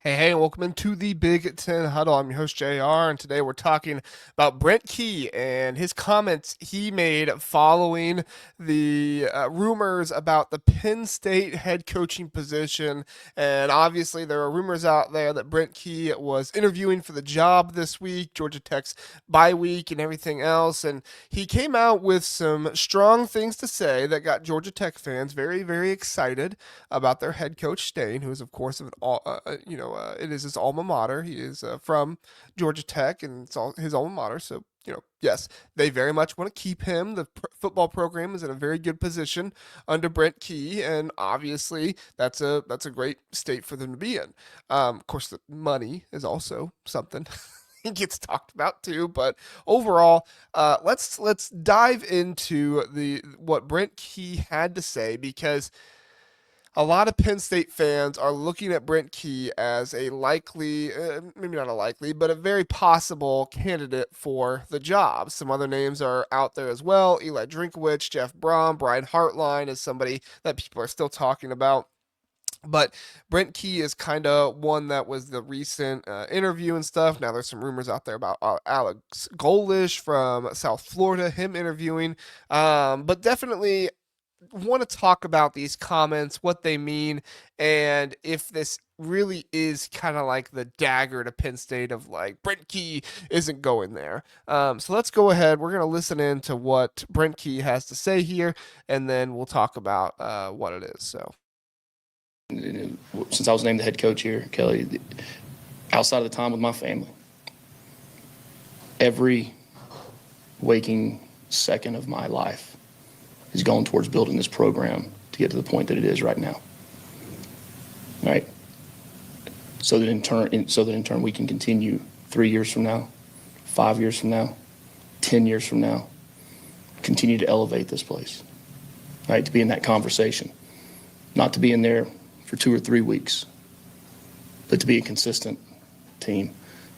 Hey, and welcome into the Big Ten Huddle. I'm your host, JR, and today we're talking about Brent Key and his comments he made following the rumors about the Penn State head coaching position. And obviously, there are rumors out there that Brent Key was interviewing for the job this week, Georgia Tech's bye week, and everything else. And he came out with some strong things to say that got Georgia Tech fans very, very excited about their head coach staying, who is, of course, it is his alma mater. He is from Georgia Tech, and it's all his alma mater. So, yes, they very much want to keep him. The football program is in a very good position under Brent Key, and obviously that's a great state for them to be in. Of course, the money is also something. It gets talked about too, but overall, let's dive into the what Brent Key had to say, because a lot of Penn State fans are looking at Brent Key as a likely, maybe not a likely, but a very possible candidate for the job. Some other names are out there as well. Eli Drinkwitz, Jeff Brohm, Brian Hartline is somebody that people are still talking about. But Brent Key is kind of one that was the recent interview and stuff. Now there's some rumors out there about Alex Golish from South Florida, him interviewing. But definitely want to talk about these comments, what they mean, and if this really is kind of like the dagger to Penn State of like Brent Key isn't going there. So let's go ahead. We're going to listen in to what Brent Key has to say here, and then we'll talk about what it is. So, since I was named the head coach here, Kelly, outside of the time with my family, every waking second of my life is going towards building this program to get to the point that it is right now. Right? So that in turn we can continue 3 years from now, 5 years from now, 10 years from now, continue to elevate this place. Right? To be in that conversation. Not to be in there for 2 or 3 weeks, but to be a consistent team.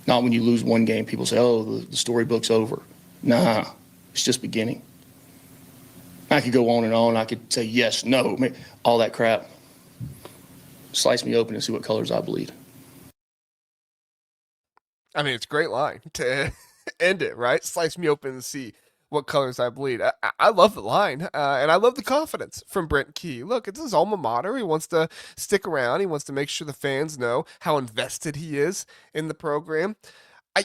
Not when you lose one game, people say, oh, the storybook's over. Nah, it's just beginning. I could go on and on. I could say yes, no, all that crap. Slice me open and see what colors I bleed. I mean, it's a great line to end it, right? Slice me open and see what colors I bleed. I love the line, and I love the confidence from Brent Key. Look, it's his alma mater. He wants to stick around. He wants to make sure the fans know how invested he is in the program.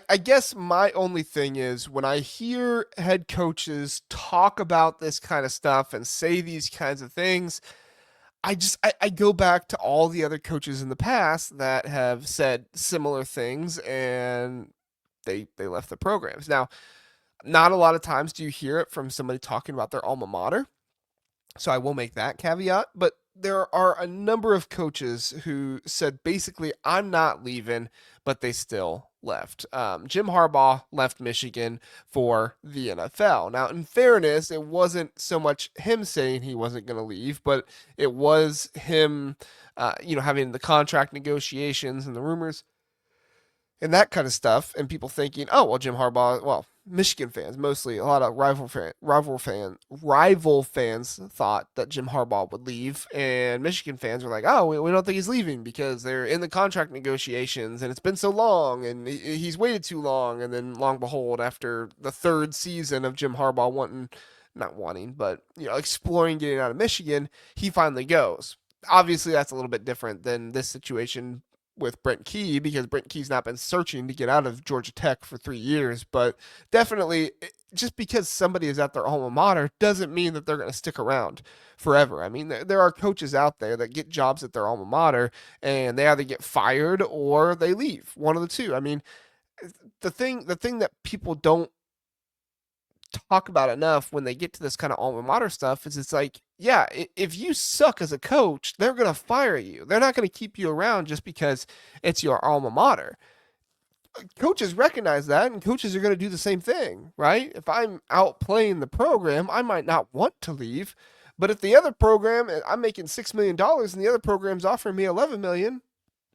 I guess my only thing is when I hear head coaches talk about this kind of stuff and say these kinds of things, I go back to all the other coaches in the past that have said similar things, and they left the programs. Now, not a lot of times do you hear it from somebody talking about their alma mater, so I will make that caveat. But there are a number of coaches who said basically, I'm not leaving, but they still left. Jim Harbaugh left Michigan for the NFL. Now, in fairness, it wasn't so much him saying he wasn't going to leave, but it was him, having the contract negotiations and the rumors and that kind of stuff, and people thinking, oh well, Jim Harbaugh, well, Michigan fans mostly, a lot of rival fans thought that Jim Harbaugh would leave, and Michigan fans were like, oh, we don't think he's leaving because they're in the contract negotiations, and it's been so long, and he's waited too long, and then long behold, after the third season of Jim Harbaugh not wanting, but exploring getting out of Michigan, he finally goes. Obviously, that's a little bit different than this situation with Brent Key, because Brent Key's not been searching to get out of Georgia Tech for 3 years. But definitely, just because somebody is at their alma mater doesn't mean that they're going to stick around forever. I mean, there are coaches out there that get jobs at their alma mater and they either get fired or they leave. One of the two. I mean, the thing that people don't talk about enough when they get to this kind of alma mater stuff is it's like, yeah, if you suck as a coach, they're going to fire you. They're not going to keep you around just because it's your alma mater. Coaches recognize that, and coaches are going to do the same thing, right? If I'm out playing the program, I might not want to leave, but if the other program, I'm making $6 million and the other program's offering me 11 million,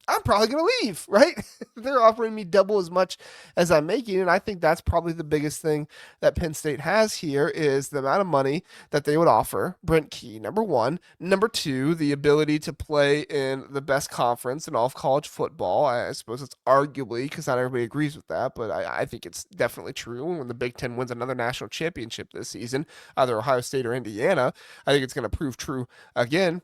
I'm probably going to leave, right? They're offering me double as much as I'm making. And I think that's probably the biggest thing that Penn State has here is the amount of money that they would offer Brent Key, number one. Number two, the ability to play in the best conference in all of college football. I suppose it's arguably, because not everybody agrees with that, but I think it's definitely true. When the Big Ten wins another national championship this season, either Ohio State or Indiana, I think it's going to prove true again.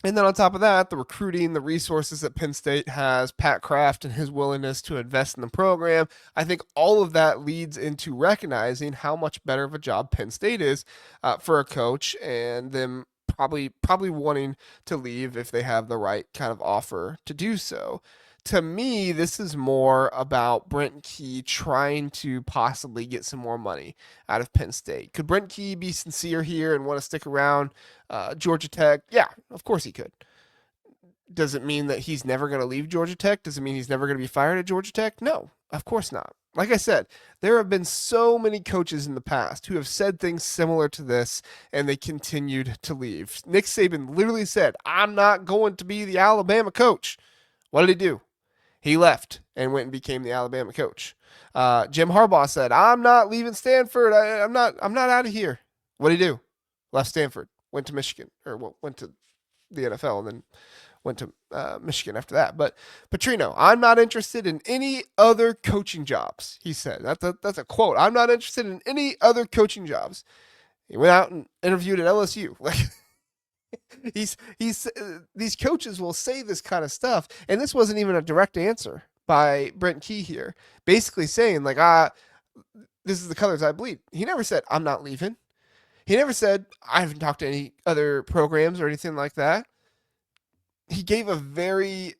And then on top of that, the recruiting, the resources that Penn State has, Pat Kraft and his willingness to invest in the program, I think all of that leads into recognizing how much better of a job Penn State is for a coach, and them probably wanting to leave if they have the right kind of offer to do so. To me, this is more about Brent Key trying to possibly get some more money out of Penn State. Could Brent Key be sincere here and want to stick around Georgia Tech? Yeah, of course he could. Does it mean that he's never going to leave Georgia Tech? Does it mean he's never going to be fired at Georgia Tech? No, of course not. Like I said, there have been so many coaches in the past who have said things similar to this and they continued to leave. Nick Saban literally said, I'm not going to be the Alabama coach. What did he do? He left and went and became the Alabama coach. Jim Harbaugh said, "I'm not leaving Stanford. I'm not out of here." What did he do? Left Stanford, went to Michigan, or went to the NFL, and then went to Michigan after that. But Petrino, I'm not interested in any other coaching jobs. He said that's a quote. I'm not interested in any other coaching jobs. He went out and interviewed at LSU. Like he's these coaches will say this kind of stuff, and this wasn't even a direct answer by Brent Key here, basically saying like, this is the colors I bleed. He never said I'm not leaving. He never said I haven't talked to any other programs or anything like that. He gave a very,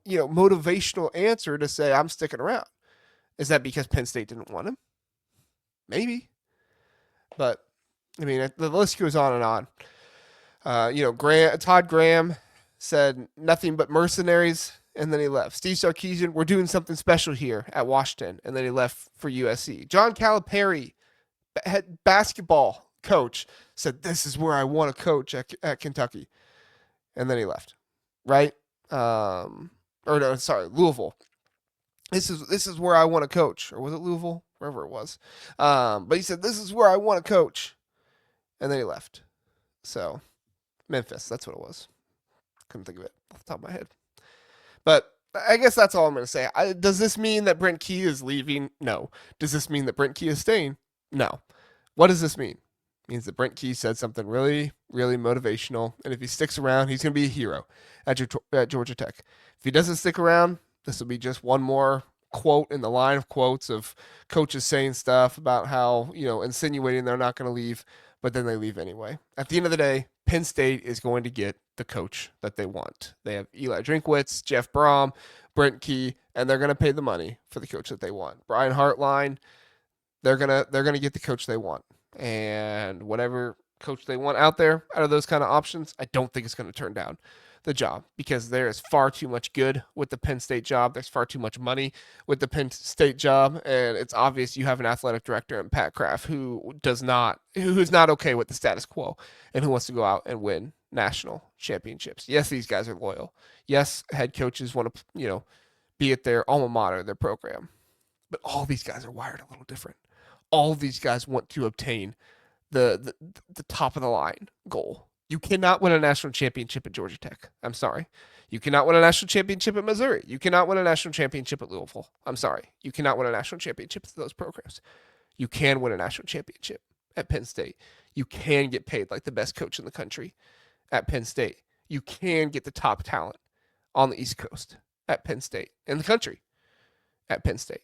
motivational answer to say I'm sticking around. Is that because Penn State didn't want him? Maybe, but I mean the list goes on and on. Todd Graham said nothing but mercenaries, and then he left. Steve Sarkisian, we're doing something special here at Washington, and then he left for USC. John Calipari, head basketball coach, said this is where I want to coach at Kentucky, and then he left. Right? Louisville. This is where I want to coach, or was it Louisville? Wherever it was. But he said this is where I want to coach, and then he left. So. Memphis, that's what it was. Couldn't think of it off the top of my head. But I guess that's all I'm going to say. Does this mean that Brent Key is leaving? No. Does this mean that Brent Key is staying? No. What does this mean? It means that Brent Key said something really, really motivational. And if he sticks around, he's going to be a hero at Georgia Tech. If he doesn't stick around, this will be just one more quote in the line of quotes of coaches saying stuff about how, insinuating they're not going to leave, but then they leave anyway. At the end of the day, Penn State is going to get the coach that they want. They have Eli Drinkwitz, Jeff Brohm, Brent Key, and they're going to pay the money for the coach that they want. Brian Hartline, they're gonna get the coach they want, and whatever coach they want out there, out of those kind of options, I don't think it's going to turn down the job because there is far too much good with the Penn State job. There's far too much money with the Penn State job, and it's obvious you have an athletic director in Pat Kraft who's not okay with the status quo and who wants to go out and win national championships. Yes, these guys are loyal. Yes, head coaches want to, be at their alma mater, their program, but all these guys are wired a little different. All these guys want to obtain the top of the line goal. You cannot win a national championship at Georgia Tech. I'm sorry. You cannot win a national championship at Missouri. You cannot win a national championship at Louisville. I'm sorry. You cannot win a national championship at those programs. You can win a national championship at Penn State. You can get paid like the best coach in the country at Penn State. You can get the top talent on the East Coast at Penn State, in the country at Penn State.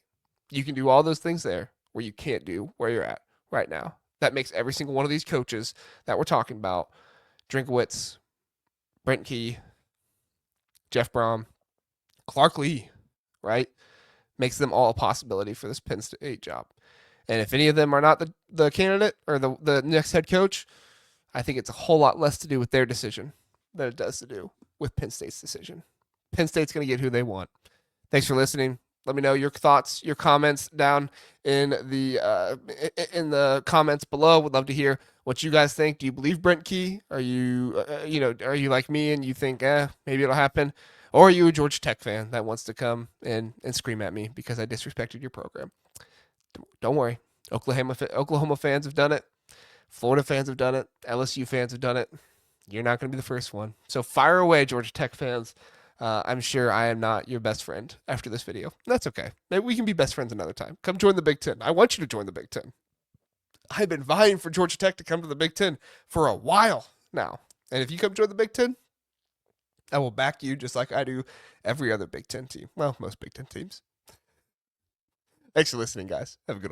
You can do all those things there where you can't do where you're at right now. That makes every single one of these coaches that we're talking about, Drinkwitz, Brent Key, Jeff Brohm, Clark Lee, right? Makes them all a possibility for this Penn State job. And if any of them are not the candidate or the next head coach, I think it's a whole lot less to do with their decision than it does to do with Penn State's decision. Penn State's going to get who they want. Thanks for listening. Let me know your thoughts, your comments down in the comments below. Would love to hear what you guys think. Do you believe Brent Key? Are you are you like me and you think maybe it'll happen? Or are you a Georgia Tech fan that wants to come and scream at me because I disrespected your program? Don't worry. Oklahoma fans have done it. Florida fans have done it. LSU fans have done it. You're not going to be the first one. So fire away, Georgia Tech fans. I'm sure I am not your best friend after this video. That's okay. Maybe we can be best friends another time. Come join the Big Ten. I want you to join the Big Ten. I've been vying for Georgia Tech to come to the Big Ten for a while now. And if you come join the Big Ten, I will back you just like I do every other Big Ten team. Well, most Big Ten teams. Thanks for listening, guys. Have a good one.